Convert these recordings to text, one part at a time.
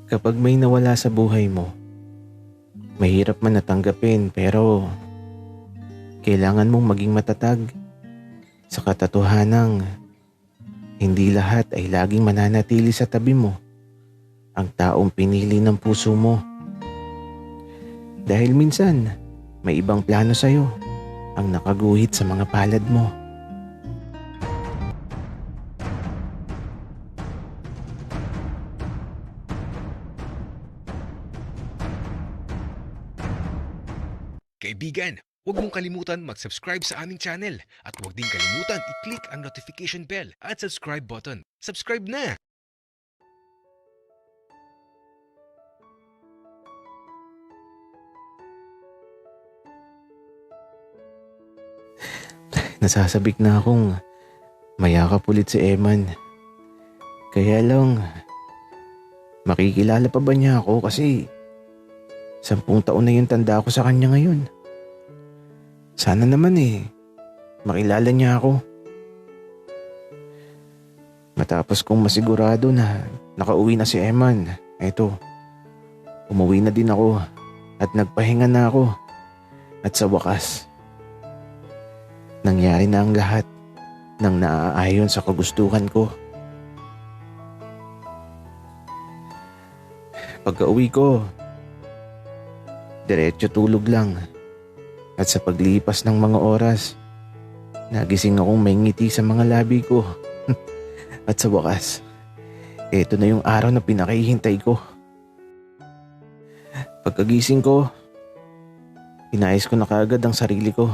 Kapag may nawala sa buhay mo, mahirap man natanggapin pero kailangan mong maging matatag sa katotohanang hindi lahat ay laging mananatili sa tabi mo. Ang taong pinili ng puso mo. Dahil minsan, may ibang plano sa'yo ang nakaguhit sa mga palad mo. Kaibigan, huwag mong kalimutan mag-subscribe sa aming channel at huwag din kalimutan i-click ang notification bell at subscribe button. Subscribe na! Nasasabik na akong mayakap ulit si Eman. Kaya lang, makikilala pa ba niya ako kasi 10 taon na yung tanda ko sa kanya ngayon. Sana naman makilala niya ako. Matapos kong masigurado na nakauwi na si Eman, eto, umuwi na din ako at nagpahinga na ako. At sa wakas, nangyari na ang lahat ng naaayon sa kagustuhan ko. Pagka-uwi ko, diretso tulog lang. At sa paglipas ng mga oras, nagising akong may ngiti sa mga labi ko. At sa wakas, eto na yung araw na pinakahihintay ko. Pagkagising ko, inayos ko na kaagad ang sarili ko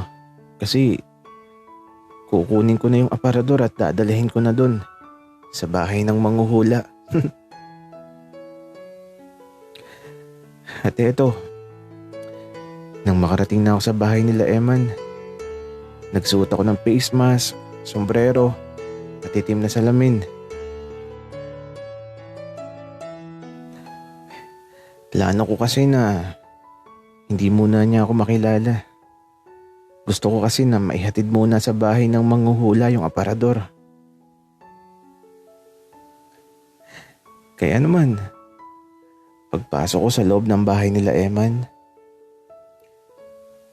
kasi kukunin ko na yung aparador at dadalhin ko na dun sa bahay ng manghuhula. At eto, nang makarating na ako sa bahay nila Eman, nagsuot ako ng face mask, sombrero at itim na salamin. Plano ko kasi na hindi muna niya ako makilala. Gusto ko kasi na maihatid muna sa bahay ng manghuhula yung aparador. Kaya naman, pagpasok ko sa loob ng bahay nila Eman,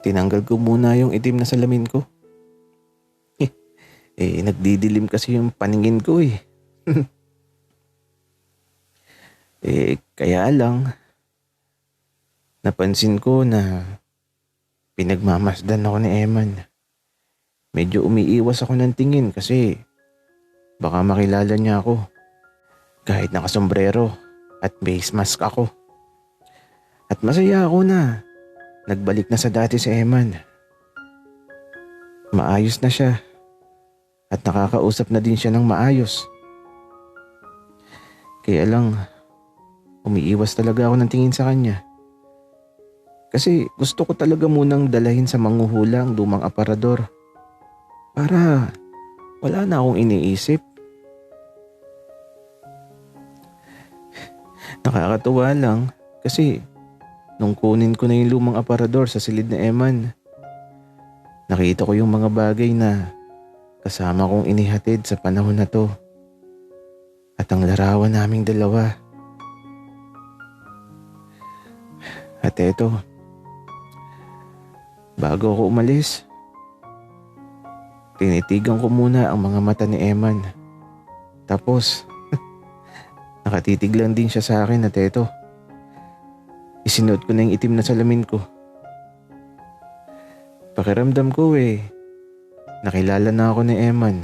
tinanggal ko muna yung itim na salamin ko. Nagdidilim kasi yung paningin ko kaya lang, napansin ko na pinagmamasdan ako ni Eman. Medyo umiiwas ako ng tingin kasi baka makilala niya ako. Kahit nakasombrero at face mask ako. At masaya ako na nagbalik na sa dati si Eman. Maayos na siya at nakakausap na din siya ng maayos. Kaya lang, umiiwas talaga ako ng tingin sa kanya. Kasi gusto ko talaga munang dalahin sa manghuhula ang lumang aparador para wala na akong iniisip. Nakakatuwa lang kasi nung kunin ko na yung lumang aparador sa silid na Eman, nakita ko yung mga bagay na kasama kong inihatid sa panahon na to at ang larawan naming dalawa. At eto, bago ako umalis, tinitigan ko muna ang mga mata ni Eman. Tapos, nakatitig lang din siya sa akin at eto, isinuot ko na yung itim na salamin ko. Pakiramdam ko nakilala na ako ni Eman.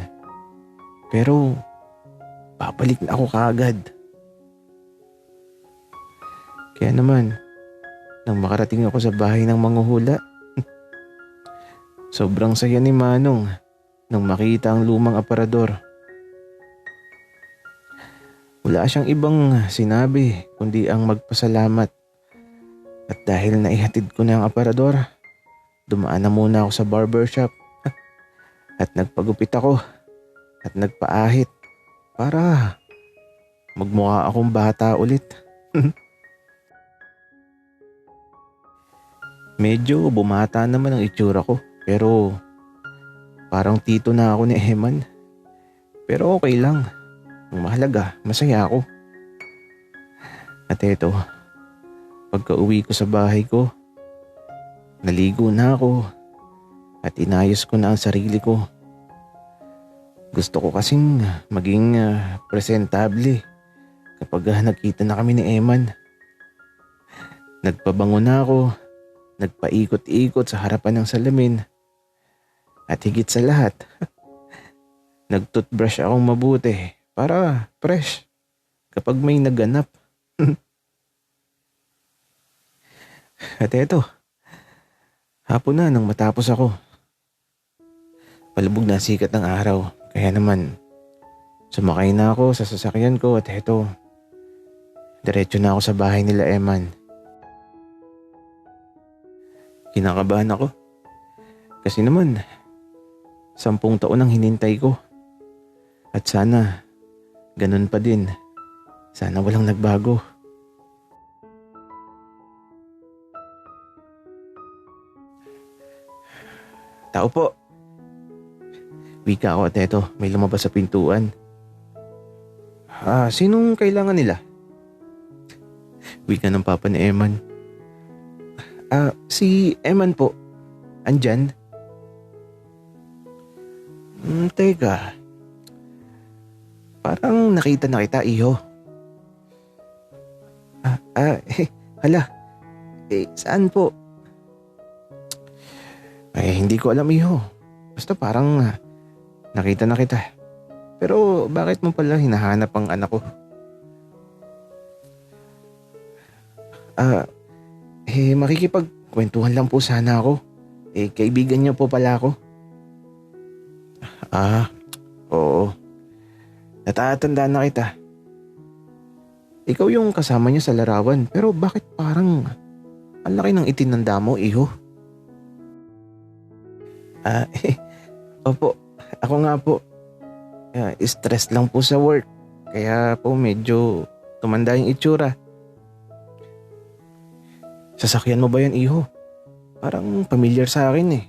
Pero, babalik na ako kaagad. Kaya naman, nang makarating ako sa bahay ng manghuhula, sobrang saya ni Manong nang makita ang lumang aparador. Wala siyang ibang sinabi kundi ang magpasalamat. At dahil naihatid ko na ang aparador, dumaan na muna ako sa barbershop at nagpagupit ako at nagpaahit para magmukha akong bata ulit. Medyo bumata naman ang itsura ko pero parang tito na ako ni Eman. Pero okay lang. Ang mahalaga, masaya ako. At eto, pagka uwi ko sa bahay ko, naligo na ako at inayos ko na ang sarili ko. Gusto ko kasing maging presentable kapag nagkita na kami ni Eman. Nagpabango na ako, nagpaikot-ikot sa harapan ng salamin. At higit sa lahat, nagtoothbrush akong mabuti para fresh kapag may naganap. At eto, hapon na nang matapos ako. Palubog na sikat ng araw, kaya naman sumakay na ako sa sasakyan ko at eto, diretso na ako sa bahay nila Eman. Kinakabahan ako kasi naman 10 taon ang hinintay ko at sana ganun pa din. Sana walang nagbago. Tao po. Wika ako at eto, may lumabas sa pintuan. Sinong kailangan nila? Wika ng papa ni Eman. Si Eman po. Andyan? Teka. Parang nakita na kita, iho. Hala. Saan po? Hindi ko alam, iho. Basta parang nakita na kita. Pero bakit mo pala hinahanap ang anak ko? Makikipagkwentuhan lang po sana ako. Kaibigan niyo po pala ako. Oo. Natatandaan na kita. Ikaw yung kasama niya sa larawan, pero bakit parang ang laki ng itinanda mo, iho? Opo, ako nga po. Stress lang po sa work, kaya po medyo tumanda yung itsura. Sasakyan mo ba yan, iho? Parang familiar sa akin eh.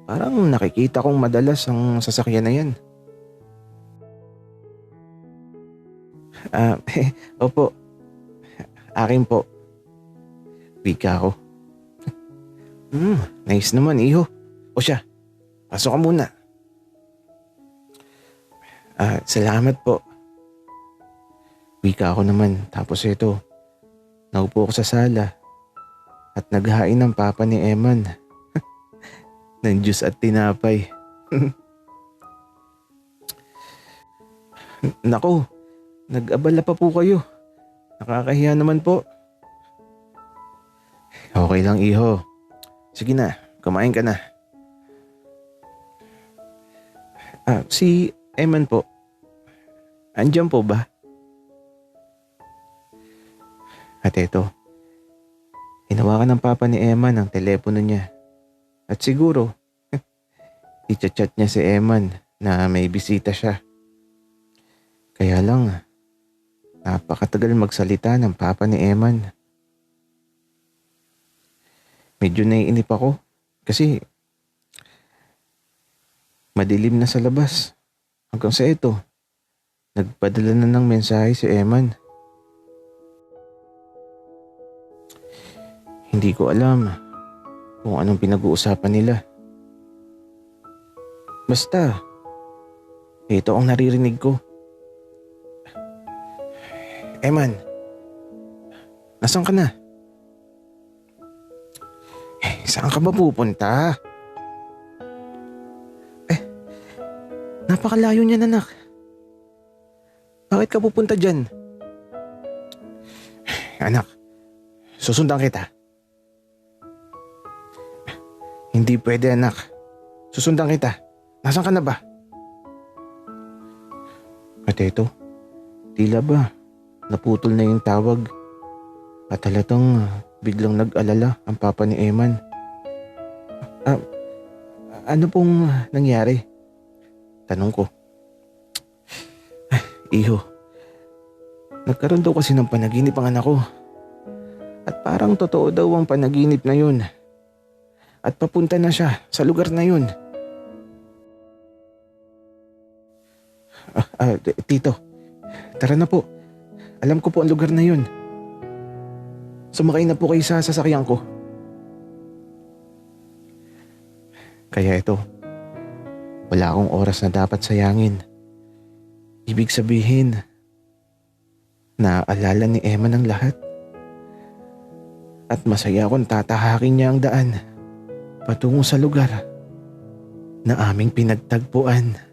Parang nakikita kong madalas ang sasakyan na yan. Opo. Akin po. Wika ako. Nice naman, iho. O siya, pasok ka muna. Salamat po. Wika ako naman. Tapos ito, naupo ako sa sala at naghain ng papa ni Eman ng juice at tinapay. Naku, nag-abala pa po kayo. Nakakahiya naman po. Okay lang, iho. Sige na, kumain ka na. Si Eman po. Andiyan po ba? At eto, hinawakan ng papa ni Eman ang telepono niya. At siguro, i-chat niya si Eman na may bisita siya. Kaya lang, napakatagal magsalita ng papa ni Eman. Medyo naiinip ako kasi madilim na sa labas. Hanggang sa ito, nagpadala na ng mensahe si Eman. Hindi ko alam kung anong pinag-uusapan nila. Basta, ito ang naririnig ko. Eman, nasaan ka na? Saan ka ba pupunta? Napakalayo niyan, anak. Bakit ka pupunta dyan? Anak, susundan kita. Hindi pwede, anak. Susundan kita. Nasaan ka na ba? At eto, tila ba naputol na yung tawag at halatang biglang nag-alala ang papa ni Eman. Ano pong nangyari? Tanong ko. Iho, nagkaroon daw kasi ng panaginip ang anak ko. At parang totoo daw ang panaginip na yun. At papunta na siya sa lugar na yun. Tito, tara na po. Alam ko po ang lugar na yun. Sumakay na po kayo sa sasakyan ko. Kaya ito, wala akong oras na dapat sayangin. Ibig sabihin, naaalala ni Emma ng lahat. At masaya akong tatahakin niya ang daan patungo sa lugar na aming pinagtagpuan.